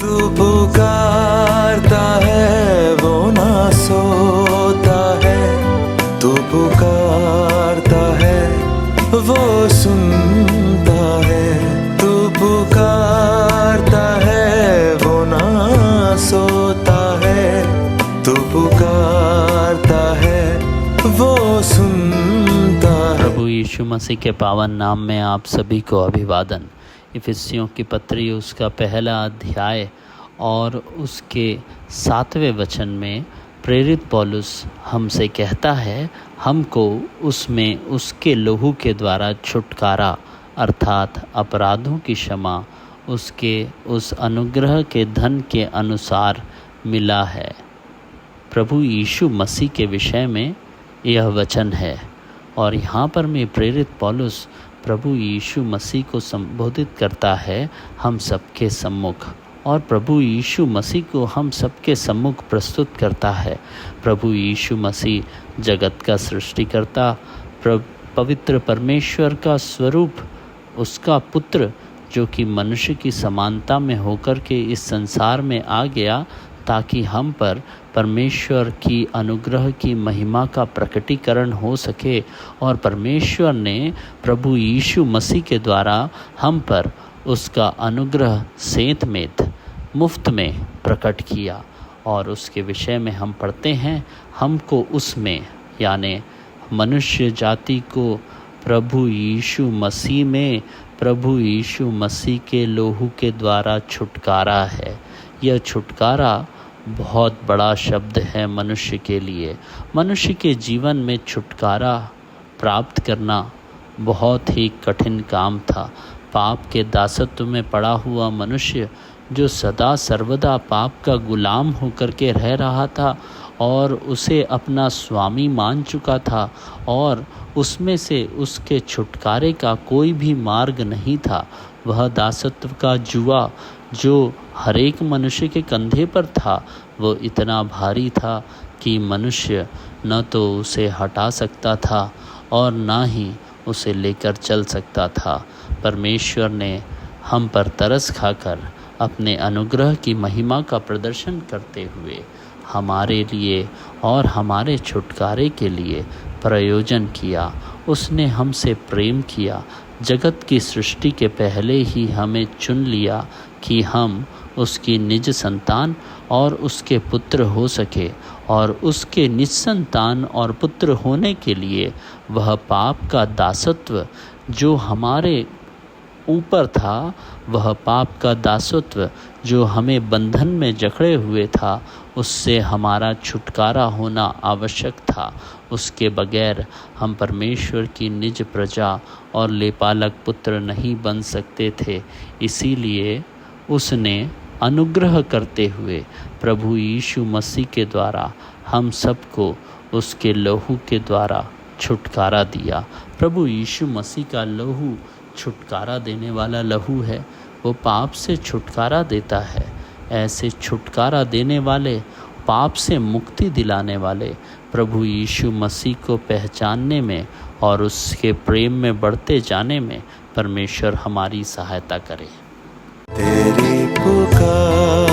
तू पुकारता है वो ना सोता है, तू पुकारता है वो सुनता है, तू पुकारता है वो ना सोता है, तू पुकारता है वो सुनता है। प्रभु यीशु मसीह के पावन नाम में आप सभी को अभिवादन। इफिसियों की पत्री उसका पहला अध्याय और उसके 7वें वचन में प्रेरित पौलुस हमसे कहता है, हमको उसमें उसके लहू के द्वारा छुटकारा अर्थात अपराधों की क्षमा उसके उस अनुग्रह के धन के अनुसार मिला है। प्रभु यीशु मसीह के विषय में यह वचन है और यहाँ पर मैं प्रेरित पौलुस प्रभु यीशु मसीह को संबोधित करता है हम सबके सम्मुख, और प्रभु यीशु मसीह को हम सबके सम्मुख प्रस्तुत करता है। प्रभु यीशु मसीह जगत का सृष्टिकर्ता, पवित्र परमेश्वर का स्वरूप, उसका पुत्र जो कि मनुष्य की समानता में होकर के इस संसार में आ गया ताकि हम पर परमेश्वर की अनुग्रह की महिमा का प्रकटीकरण हो सके। और परमेश्वर ने प्रभु यीशु मसीह के द्वारा हम पर उसका अनुग्रह सेंतमेत मुफ्त में प्रकट किया। और उसके विषय में हम पढ़ते हैं, हमको उसमें यानी मनुष्य जाति को प्रभु यीशु मसीह में प्रभु यीशु मसीह के लोहू के द्वारा छुटकारा है। यह छुटकारा बहुत बड़ा शब्द है मनुष्य के लिए। मनुष्य के जीवन में छुटकारा प्राप्त करना बहुत ही कठिन काम था। पाप के दासत्व में पड़ा हुआ मनुष्य जो सदा सर्वदा पाप का गुलाम होकर के रह रहा था और उसे अपना स्वामी मान चुका था और उसमें से उसके छुटकारे का कोई भी मार्ग नहीं था। वह दासत्व का जुआ जो हर एक मनुष्य के कंधे पर था वो इतना भारी था कि मनुष्य न तो उसे हटा सकता था और न ही उसे लेकर चल सकता था। परमेश्वर ने हम पर तरस खाकर अपने अनुग्रह की महिमा का प्रदर्शन करते हुए हमारे लिए और हमारे छुटकारे के लिए प्रयोजन किया। उसने हमसे प्रेम किया, जगत की सृष्टि के पहले ही हमें चुन लिया कि हम उसकी निज संतान और उसके पुत्र हो सके। और उसके निज संतान और पुत्र होने के लिए वह पाप का दासत्व जो हमारे ऊपर था, वह पाप का दासत्व जो हमें बंधन में जकड़े हुए था, उससे हमारा छुटकारा होना आवश्यक था। उसके बगैर हम परमेश्वर की निज प्रजा और लेपालक पुत्र नहीं बन सकते थे। इसीलिए उसने अनुग्रह करते हुए प्रभु यीशु मसीह के द्वारा हम सबको उसके लहू के द्वारा छुटकारा दिया। प्रभु यीशु मसीह का लहू छुटकारा देने वाला लहू है। वो पाप से छुटकारा देता है। ऐसे छुटकारा देने वाले, पाप से मुक्ति दिलाने वाले प्रभु यीशु मसीह को पहचानने में और उसके प्रेम में बढ़ते जाने में परमेश्वर हमारी सहायता करे। तेरी पुकार